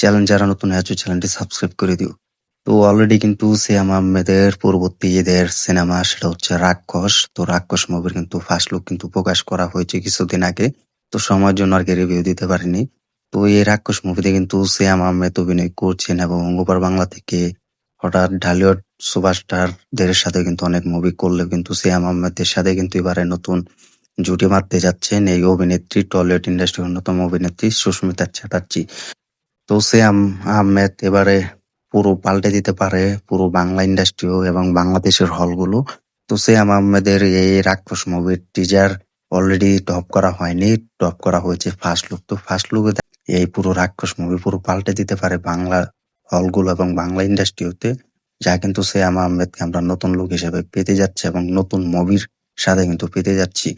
Channel যারা নতুন আছো চ্যানেলটি সাবস্ক্রাইব করে দিও। তো অলরেডি কিন্তু সিয়াম আহমেদের পরবর্তী ঈদের সিনেমা সেটা হচ্ছে রাক্ষস। তো রাক্ষস মুভির কিন্তু ফার্স্ট লুক কিন্তু প্রকাশ করা হয়েছে কিছুদিন আগে। তো সময়ের জন্য আরকি রিভিউ দিতে পারিনি। তো এই রাক্ষস মুভিতে কিন্তু সিয়াম আহমেদ অভিনয় করছেন এবং ওপার বাংলা থেকে হঠাৎ ঢালিউড সুপারস্টারদের সাথে কিন্তু অনেক মুভি করলেও কিন্তু সিয়াম আহমেদের সাথে কিন্তু এবারে নতুন জুটি বাঁধতে যাচ্ছেন এই অভিনেত্রী, টলিউড ইন্ডাস্ট্রির অন্যতম অভিনেত্রী সুস্মিতা চ্যাটার্জী। তো সিয়াম আহমেদ এবারে পুরো পাল্টে দিতে পারে পুরো বাংলা ইন্ডাস্ট্রিও এবং বাংলাদেশের হলগুলো। তো সিয়াম আহমেদের এই রাক্ষস মুভির টিজার অলরেডি ডব করা হয়নি, ডব করা হয়েছে ফার্স্ট লুক। তো ফার্স্ট লুকে এই পুরো রাক্ষস মুভি পুরো পাল্টে দিতে পারে বাংলা হলগুলো এবং বাংলা ইন্ডাস্ট্রিওতে, যা কিন্তু সিয়াম আহমেদকে আমরা নতুন লুক হিসেবে পেতে যাচ্ছি এবং নতুন মুভির সাথে কিন্তু পেতে যাচ্ছি।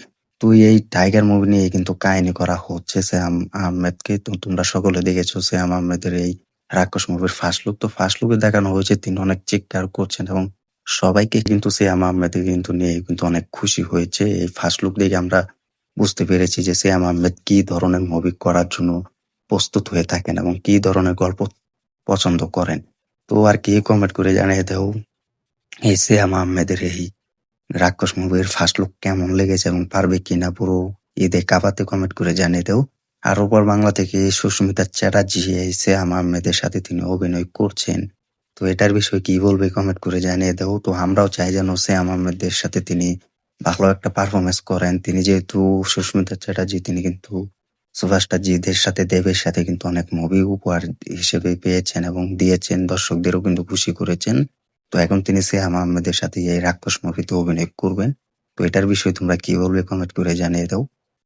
তো এই টাইগার মুভি নিয়ে কিন্তু কাহিনী করা হচ্ছে শ্যাম আহমেদকে। তো তোমরা সকলে দেখেছো শ্যাম আহমেদের এই রাক্ষস মুভির ফার্স্ট লুক। তো ফার্স্ট লুকে দেখানো হয়েছে তিনি অনেক চিৎকার করছেন এবং সবাইকে কিন্তু শ্যাম আহমেদকে কিন্তু নিয়ে কিন্তু অনেক খুশি হয়েছে। এই ফার্স্ট লুক দেখে আমরা বুঝতে পেরেছি যে শ্যাম আহমেদ কি ধরনের মুভি করার জন্য প্রস্তুত হয়ে থাকেন এবং কি ধরনের গল্প পছন্দ করেন। তো আর কি কমেন্ট করে জানিয়ে দাও এই শ্যাম আহমেদের এই রাক্ষস মুভির ফার্স্ট লুক কেমন লেগেছে এবং পারবে কিনা পুরো ঈদে কাঁপাতে কমেন্ট করে জানিয়ে দাও। আর ওপর বাংলা থেকে সুস্মিতা চ্যাটার্জি শ্যাম আহমেদের সাথে তিনি অভিনয় করছেন। তো এটার বিষয়ে কি বলবে কমেন্ট করে জানিয়ে দাও। তো আমরাও চাই যেন শ্যাম আহমেদের সাথে তিনি ভালো একটা পারফরমেন্স করেন। তিনি যেহেতু সুস্মিতা চ্যাটার্জি তিনি কিন্তু সুভাষটা জিদের সাথে দেবের সাথে কিন্তু অনেক মুভি উপহার হিসেবে পেয়েছেন এবং দিয়েছেন, দর্শকদেরও কিন্তু খুশি করেছেন। তো এখন তিনি সিয়াম আহমেদের সাথে এই রাক্ষস মুভিতে অভিনয় করবেন। তো এটার বিষয়ে তোমরা কি বলবে কমেন্ট করে জানিয়ে দাও।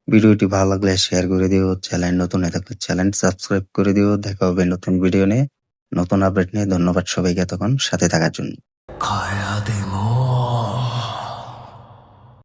ভিডিওটি ভালো লাগলে শেয়ার করে দিও, চ্যানেল নতুন হয়ে থাকলে চ্যানেল সাবস্ক্রাইব করে দিও। দেখা হবে নতুন ভিডিও নিয়ে, নতুন আপডেট নিয়ে। ধন্যবাদ সবাইকে এতক্ষণ সাথে থাকার জন্য।